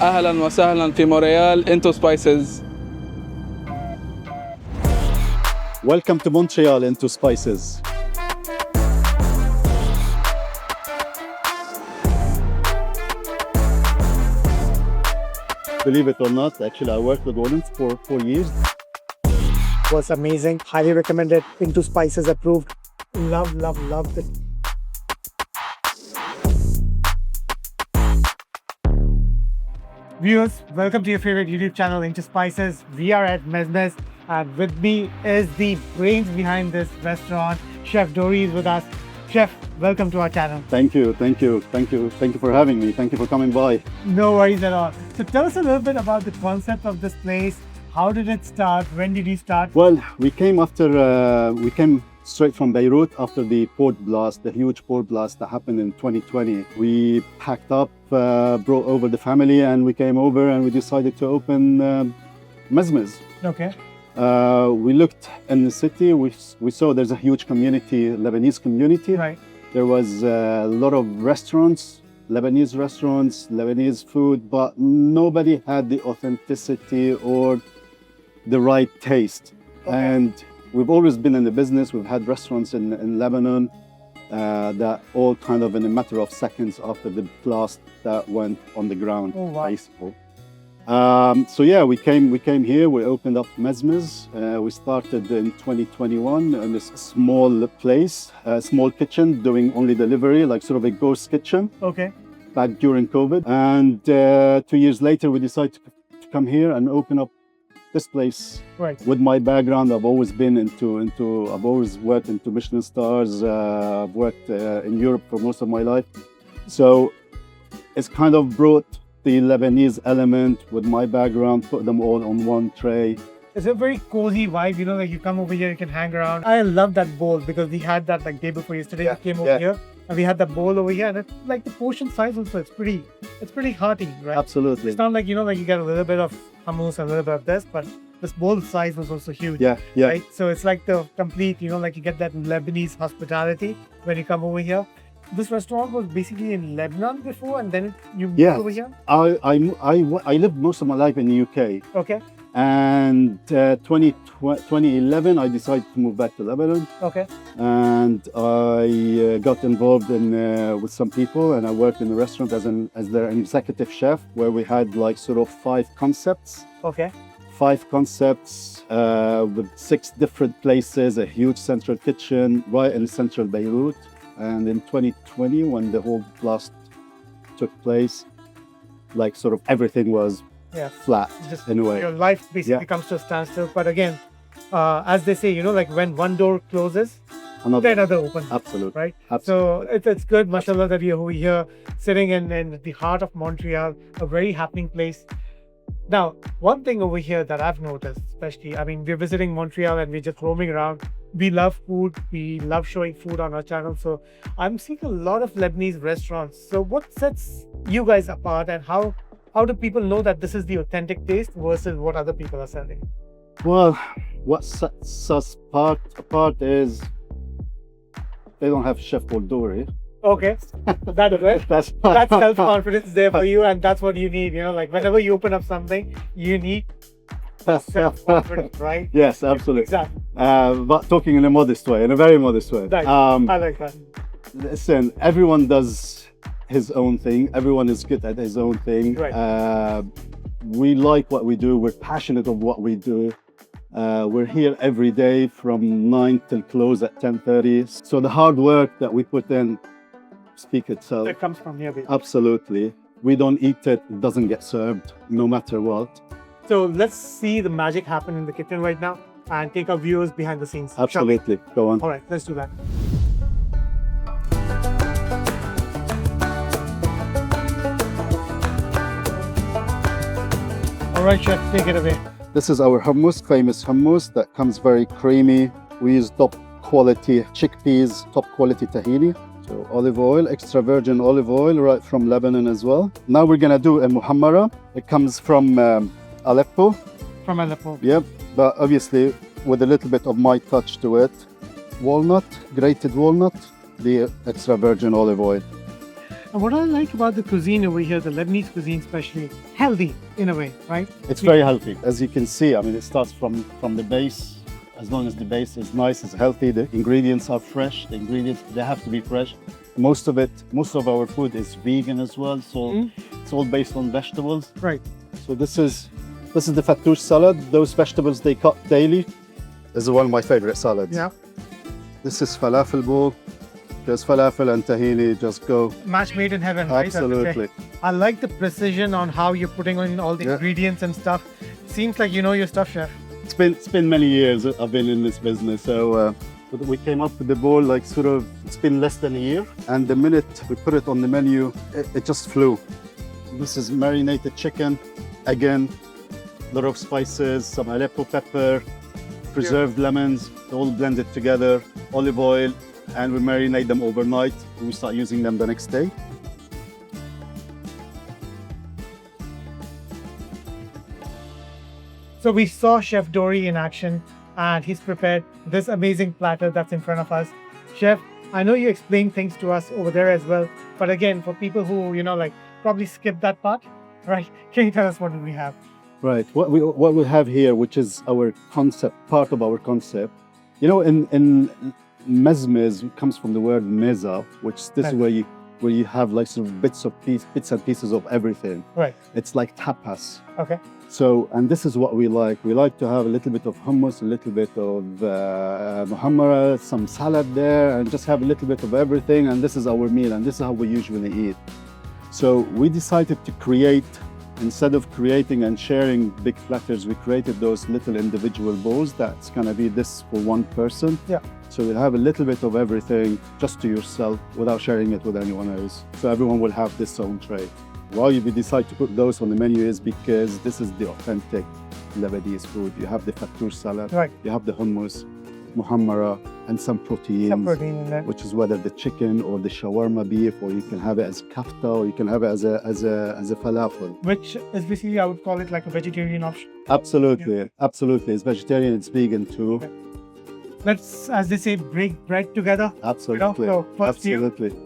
أهلا وسهلا في مونريال into spices. Welcome to Montreal into Spices. Believe it or not, actually I worked with Gordon for 4 years. Was amazing. Highly recommended. Into Spices approved. Loved it. Viewers, welcome to your favorite YouTube channel, Into Spices. We are at Mezzmiz, and with me is the brains behind this restaurant. Chef Dory is with us. Chef, welcome to our channel. Thank you for having me. Thank you for coming by. No worries at all. So tell us a little bit about the concept of this place. How did it start? When did you start? Well, we came straight from Beirut after the port blast, the huge port blast that happened in 2020. We packed up, brought over the family, and we came over and we decided to open Mezzmiz. Okay. We looked in the city, we saw there's a huge community, Lebanese community. Right. There was a lot of restaurants, Lebanese food, but nobody had the authenticity or the right taste. Okay. And we've always been in the business. We've had restaurants in Lebanon that all kind of in a matter of seconds after the blast that went on the ground. Oh, wow. Basically. So yeah, we came here. We opened up Mezzmiz. We started in 2021 in this small place, small kitchen, doing only delivery, like sort of a ghost kitchen. Okay. Back during COVID. And 2 years later, we decided to come here and open up this place. Right. With my background, I've always been I've always worked into Michelin stars. I've worked in Europe for most of my life. So it's kind of brought the Lebanese element with my background, put them all on one tray. It's a very cozy vibe, you know, like you come over here, you can hang around. I love that bowl because we had that like day before yesterday. Yeah, We came over here and we had that bowl over here, and it's like the portion size also, it's pretty hearty, right? Absolutely. It's not like, you know, like you get a little bit of hummus and a little bit of this, but this bowl size was also huge. Yeah. Right? So it's like the complete, you know, like you get that Lebanese hospitality when you come over here. This restaurant was basically in Lebanon before, and then you moved over here? I lived most of my life in the UK. Okay. And 2011, I decided to move back to Lebanon. Okay. And I got involved with some people, and I worked in the restaurant as their executive chef, where we had like sort of 5 concepts. Okay. 5 concepts with 6 different places, a huge central kitchen right in central Beirut. And in 2020, when the whole blast took place, like sort of everything was flat Just in a way. Your life basically comes to a standstill. But again, as they say, you know, like when one door closes, another opens. Absolutely. Right? Absolutely. So it's good, mashallah, that you're over here sitting in the heart of Montreal, a very happening place. Now, one thing over here that I've noticed, especially, I mean, we're visiting Montreal and we're just roaming around. We love food. We love showing food on our channel. So I'm seeing a lot of Lebanese restaurants. So what sets you guys apart, and how do people know that this is the authentic taste versus what other people are selling? Well, what sets us apart is they don't have Chef Dory. Okay, that is it. That's self-confidence there for you, and that's what you need. You know, like whenever you open up something, you need self-confidence, right? Yes, absolutely. Exactly. But talking in a modest way, in a very modest way. Right. I like that. Listen, everyone does his own thing. Everyone is good at his own thing. Right. We like what we do. We're passionate of what we do. We're here every day from 9 till close at 10:30. So the hard work that we put in speaks itself. It comes from here, basically. Absolutely. We don't eat it. It doesn't get served, no matter what. So let's see the magic happen in the kitchen right now and take our viewers behind the scenes. Absolutely. Go on. All right, let's do that. All right, Chef, take it away. This is our hummus, famous hummus that comes very creamy. We use top quality chickpeas, top quality tahini. So olive oil, extra virgin olive oil, right from Lebanon as well. Now we're gonna do a Muhammara. It comes from Aleppo. From Aleppo. Yep, but obviously with a little bit of my touch to it. Walnut, grated walnut, the extra virgin olive oil. And what I like about the cuisine over here, the Lebanese cuisine especially, healthy in a way, right? It's very healthy. As you can see, I mean, it starts from the base. As long as the base is nice, it's healthy, the ingredients are fresh. The ingredients, they have to be fresh. Most of our food is vegan as well. So it's all based on vegetables. Right. So this is the fattoush salad. Those vegetables they cut daily. This is one of my favorite salads. Yeah. This is falafel bowl. Just falafel and tahini just go. Match made in heaven, right? Absolutely. I like the precision on how you're putting in all the ingredients and stuff. Seems like you know your stuff, chef. It's been many years I've been in this business. So we came up with the bowl like it's been less than a year. And the minute we put it on the menu, it just flew. This is marinated chicken. Again, a lot of spices, some Aleppo pepper, preserved lemons, all blended together, olive oil, and we marinate them overnight. And we start using them the next day. So we saw Chef Dory in action and he's prepared this amazing platter that's in front of us. Chef, I know you explained things to us over there as well, but again, for people who, probably skip that part, right? Can you tell us what do we have? Right. What we have here, which is our concept, part of our concept. In Mezzmiz comes from the word MEZZE, which this is where you have like sort of bits and pieces of everything. Right. It's like tapas. Okay. So, and this is what we like. We like to have a little bit of hummus, a little bit of Muhammara, some salad there, and just have a little bit of everything. And this is our meal, and this is how we usually eat. So we decided to create, instead of creating and sharing big platters, we created those little individual bowls that's gonna be this for one person. Yeah. So you'll have a little bit of everything just to yourself without sharing it with anyone else. So everyone will have this own tray. Why we decide to put those on the menu is because this is the authentic Lebanese food. You have the fattoush salad, right. You have the hummus, Muhammara, and some proteins, in there. which is whether the chicken or the shawarma beef, or you can have it as kafta, or you can have it as a falafel. Which is basically, I would call it like a vegetarian option. Absolutely, absolutely. It's vegetarian, it's vegan too. Okay. Let's, as they say, break bread together. Absolutely, So first absolutely.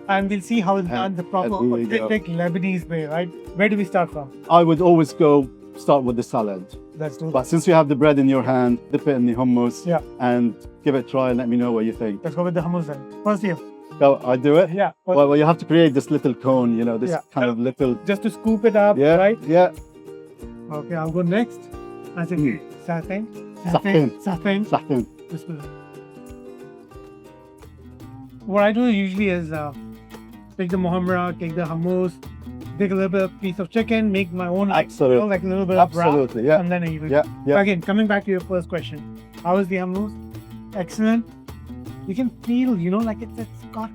And we'll see how it's done the proper authentic Lebanese way, right? Where do we start from? I would always start with the salad. Let's do But that. since you have the bread in your hand, dip it in the hummus and give it a try and let me know what you think. Let's go with the hummus then. First you. So I do it? Yeah. Well, you have to create this little cone, this kind of little... Just to scoop it up, Yeah, right? yeah. Okay, I'll go next. I think satin. Satin. Bismillah. What I do usually is take the Muhammara, take the hummus, take a little bit of piece of chicken, make my own, Absolutely. like a little bit of broth, Absolutely, yeah. and then I eat it. Yeah. Again, coming back to your first question, how is the hummus? Excellent. You can feel, like it's got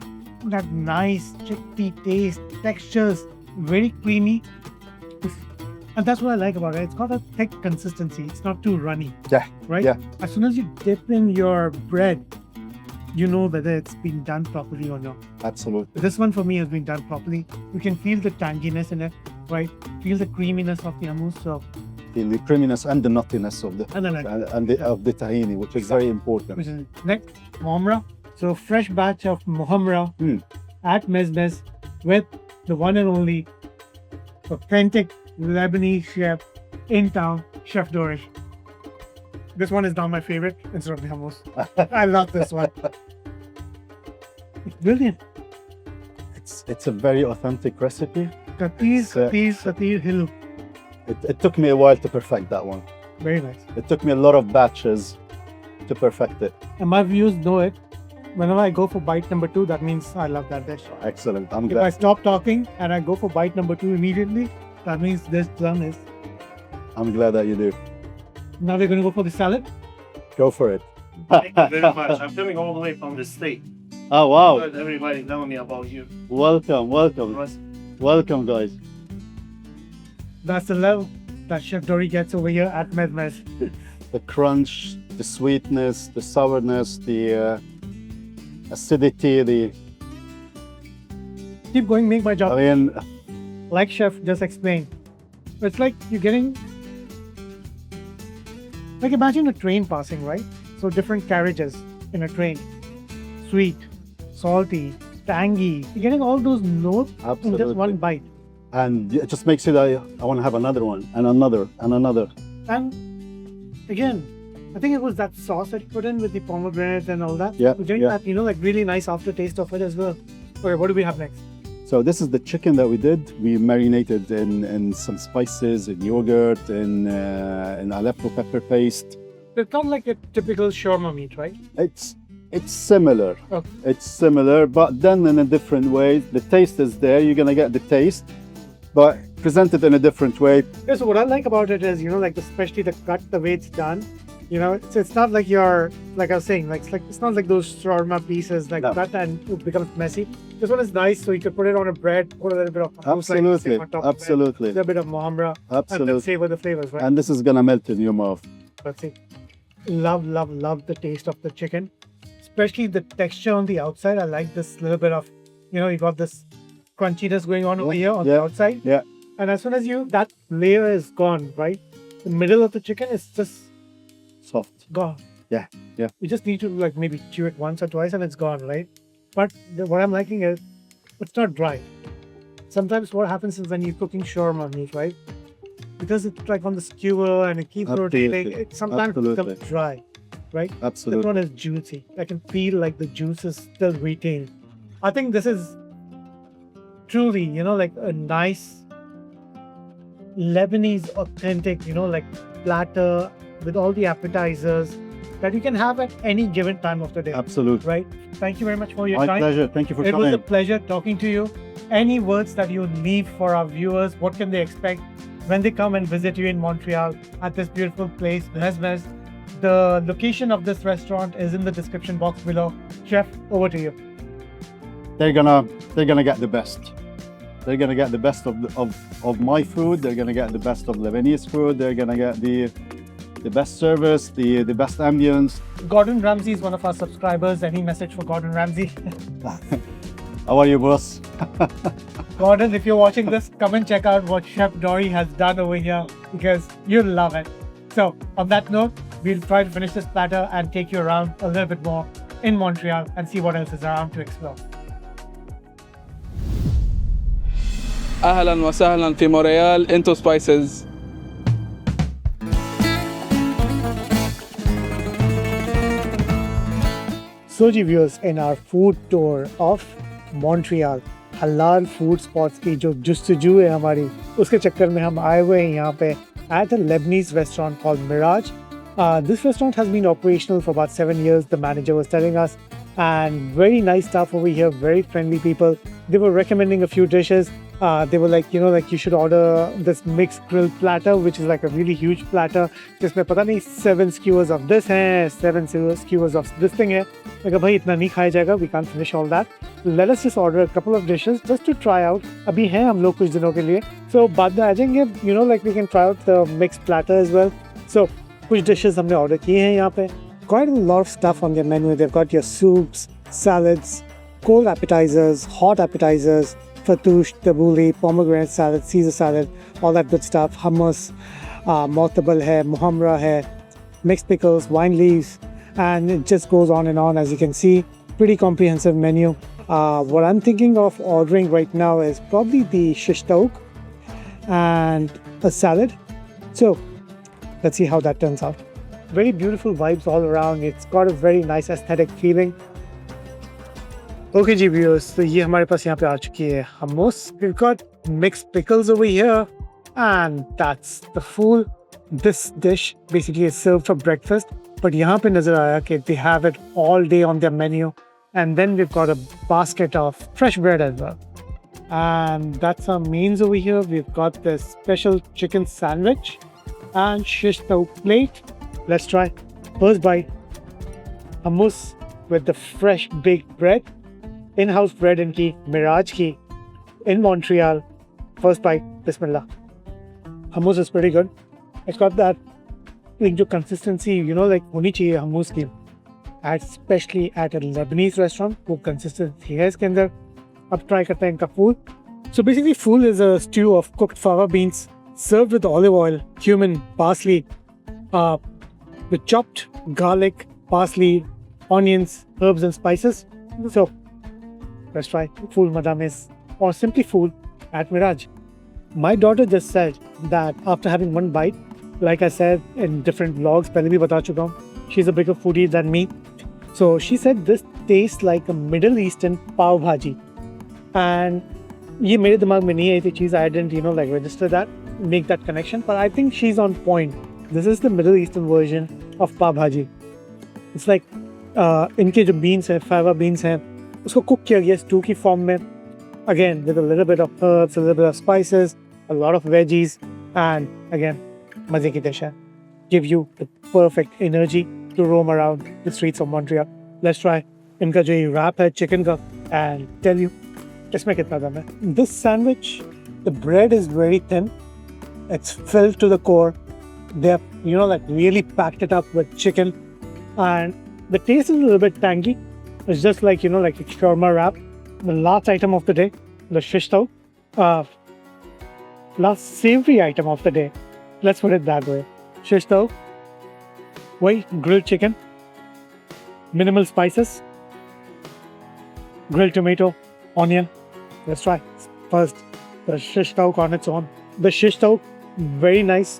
that nice chickpea taste, textures, very creamy. And that's what I like about it. It's got a thick consistency. It's not too runny. Yeah. Right? Yeah. As soon as you dip in your bread, you know whether it's been done properly or not. Absolutely. This one for me has been done properly. You can feel the tanginess in it, right? Feel the creaminess of the hummus. So, The creaminess and the nuttiness of the of the tahini, which is very important. Which is next, Muhammara. So fresh batch of Muhammara at Mezzmiz with the one and only authentic Lebanese chef in town, Chef Dory. This one is now my favorite instead of the hummus. I love this one. It's brilliant. It's a very authentic recipe. Katir Hill. It took me a while to perfect that one. Very nice. It took me a lot of batches to perfect it. And my viewers know it. Whenever I go for bite number 2, that means I love that dish. Excellent. I'm If glad. I stop talking and I go for bite number 2 immediately, that means this done is. I'm glad that you do. Now we're going to go for the salad. Go for it. Thank you very much. I'm coming all the way from the state. Oh, wow. Let everybody know me about you. Welcome. Welcome, guys. That's the level that Chef Dory gets over here at Mezzmiz. The crunch, the sweetness, the sourness, the acidity, Keep going, make my job. I mean, Like Chef just explained. It's like you're getting... Like imagine a train passing, right? So different carriages in a train. Sweet, salty, tangy. You're getting all those notes in Absolutely. just one bite. And it just makes it, I want to have another one and another and another. And again, I think it was that sauce that you put in with the pomegranate and all that. Yeah, We're getting yeah. that, like really nice aftertaste of it as well. Okay, what do we have next? So this is the chicken that we did. We marinated in some spices, in yogurt, in Aleppo pepper paste. It's not like a typical shawarma meat, right? It's similar. Okay. It's similar, but done in a different way. The taste is there. You're gonna get the taste, but presented in a different way. Yeah, so what I like about it is, like especially the cut, the way it's done. It's not like like I was saying, it's not like those shawarma pieces like No. that and it becomes messy. This one is nice, so you can put it on a bread, put a little bit of hummus, like, Absolutely, on top of it, absolutely, a little bit of Muhammara, and then absolutely. savor the flavors, right? And this is gonna melt in your mouth. That's it. Love the taste of the chicken, especially the texture on the outside. I like this little bit of, you got this crunchiness going on over here on the outside. Yeah. And as soon as that layer is gone, right? The middle of the chicken is just Soft. gone. Yeah, yeah. You just need to maybe chew it once or twice and it's gone, right? But what I'm liking is it's not dry. Sometimes what happens is when you're cooking shawarma meat, right? Because it's on the skewer and it keeps rotating, Absolutely. it sometimes becomes Absolutely. dry, right? This Absolutely. one is juicy. I can feel like the juice is still retained. I think this is truly, a nice Lebanese authentic, platter with all the appetizers that you can have at any given time of the day. Absolutely. Right? Thank you very much for your My time. pleasure. Thank you for It was coming. a pleasure talking to you. Any words that you leave for our viewers? What can they expect when they come and visit you in Montreal at this beautiful place, Mezzmiz? The location of this restaurant is in the description box below. Chef, over to you. They're gonna get the best. They're gonna get the best of my food. They're gonna get the best of Lebanese food. They're gonna get the best service, the best ambience. Gordon Ramsay is one of our subscribers. Any message for Gordon Ramsay? How are you, boss? Gordon, if you're watching this, come and check out what Chef Dory has done over here because you'll love it. So, on that note, we'll try to finish this platter and take you around a little bit more in Montreal and see what else is around to explore. اهلا وسهلا في مونريال into spices. So, ji viewers, in our food tour of Montreal, halal food spots की जो जुस्तजू है हमारी, उसके चक्कर में हम आए हुए हैं यहाँ पे at a Lebanese restaurant called Mirage. This restaurant has been operational for about 7 years, the manager was telling us, and very nice staff over here, very friendly people. They were recommending a few dishes. They were like, you should order this mixed grilled platter, which is like a really huge platter. जिसमें पता नहीं 7 skewers of this है, 7 skewers of this thing है. मैं कहा भाई इतना नहीं खाया जाएगा, we can't finish all that. Let us just order a couple of dishes just to try out. अभी हैं हम लोग कुछ दिनों के लिए. So बाद में आ जाएंगे, we can try out the mixed platter as well. So कुछ dishes हमने order किए हैं यहाँ पे. Quite a lot of stuff on their menu. They've got your soups, salads, cold appetizers, hot appetizers, fattoush, tabouleh, pomegranate salad, Caesar salad, all that good stuff. Hummus, mortabel hai, muhammara hai, mixed pickles, wine leaves, and it just goes on and on. As you can see, pretty comprehensive menu. What I'm thinking of ordering right now is probably the shish tawook and a salad. So let's see how that turns out. Very beautiful vibes all around. It's got a very nice aesthetic feeling. Okay, ji viewers, तो ये हमारे पास यहाँ पे आ चुकी है hummus. We've got mixed pickles over here, and that's the full. This dish basically is served for breakfast, but यहाँ पे नजर आया कि they have it all day on their menu, and then we've got a basket of fresh bread as well. And that's our mains over here. We've got this special chicken sandwich and shish tawook plate. Let's try. First bite, hummus with the fresh baked bread. In-house bread in ki, Mirage ki, in Montreal. First bite, Bismillah. Hummus is pretty good. It's got that जो consistency, like होनी चाहिए hummus की. Especially at a Lebanese restaurant, वो consistency है इसके अंदर. अब try करते हैं इनका fool. So basically, fool is a stew of cooked fava beans served with olive oil, cumin, parsley, with chopped garlic, parsley, onions, herbs, and spices. So let's try full Medames or simply full at Mirage. My daughter just said that after having one bite, like I said in different vlogs, पहले भी बता चुका हूँ, she's a bigger foodie than me. So she said this tastes like a Middle Eastern pav bhaji. And ये मेरे दिमाग में नहीं आई थी चीज़, I didn't like register that, make that connection, but I think she's on point. This is the Middle Eastern version of pav bhaji. It's like इनके जो beans हैं, fava beans हैं, उसको cook किया गया stew की form में, again with a little bit of herbs, a little bit of spices, a lot of veggies, and again मजे की डिश है. Give you the perfect energy to roam around the streets of Montreal. Let's try इनका जो ये wrap है chicken का and tell you इसमें कितना दम है. This sandwich, the bread is very thin. It's filled to the core. They have like really packed it up with chicken, and the taste is a little bit tangy. It's just like like a shawarma wrap. The last item of the day, the shish tawook. Last savory item of the day. Let's put it that way. Shish tawook. Why grilled chicken? Minimal spices. Grilled tomato, onion. Let's try. First, the shish tawook on its own. The shish tawook, very nice.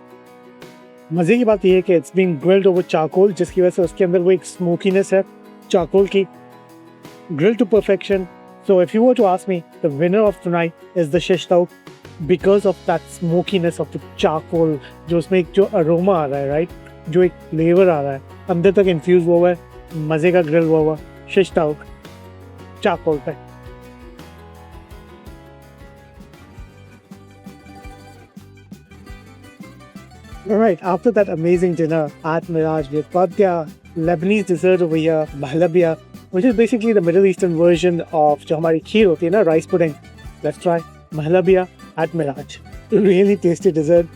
मज़े की बात यह है कि it's being grilled over charcoal, जिसकी वजह से उसके अंदर वो एक smokiness है charcoal की. Grilled to perfection. So if you were to ask me, the winner of tonight is the shish tawook because of that smokiness of the charcoal, जो उसमें एक जो aroma आ रहा है, right? जो एक flavor आ रहा है, अंदर तक infused हुआ है, मज़े का grill हुआ, shish tawook, charcoal पे. Alright, after that amazing dinner at Mirage, we've got their Lebanese dessert over here, Nahalabiya, which is basically the Middle Eastern version of जो हमारी खीर होती है ना, rice pudding. Let's try Nahalabiya at Mirage. Really tasty dessert.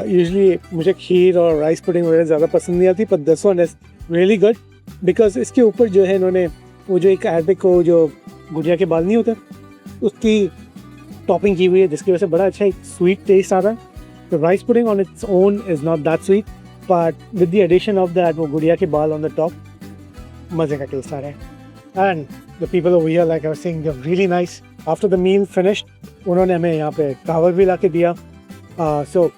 Usually मुझे खीर और rice pudding वगैरह ज़्यादा पसंद नहीं आती, but this one is really good because इसके ऊपर जो है इन्होंने वो जो एक Arabic को जो गुड़िया के बाल नहीं होते, उसकी टॉपिंग की हुई है, जिसकी वजह से बड़ा अच्छा एक sweet taste आ रहा है. The rice pudding on its own is not that sweet, but with the addition of that वो गुड़िया के बाल on the top, मज़े का taste आ रहा है. And the people over here, like I was saying, they're really nice. After the meal finished, उन्होंने हमें यहाँ पे कावर भी ला के दिया. So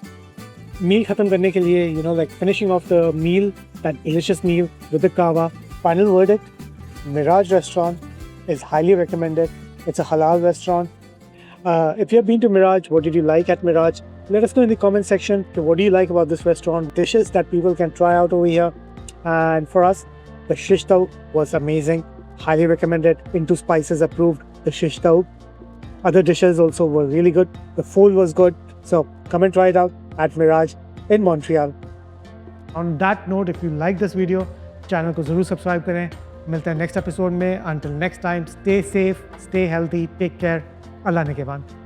meal ख़त्म करने के लिए, like finishing off the meal, that delicious meal with the kava. Final verdict: Mirage Restaurant is highly recommended. It's a halal restaurant. If you have been to Mirage, what did you like at Mirage? Let us know in the comment section. What do you like about this restaurant? Dishes that people can try out over here. And for us, the shish tawook was amazing. Highly recommended. Into Spices approved the shish tawook. Other dishes also were really good. The food was good. So come and try it out at Mirage in Montreal. On that note, if you like this video, channel को ज़रूर subscribe करें. मिलते हैं next episode में. Until next time, stay safe, stay healthy, take care. Allah ne ke ban.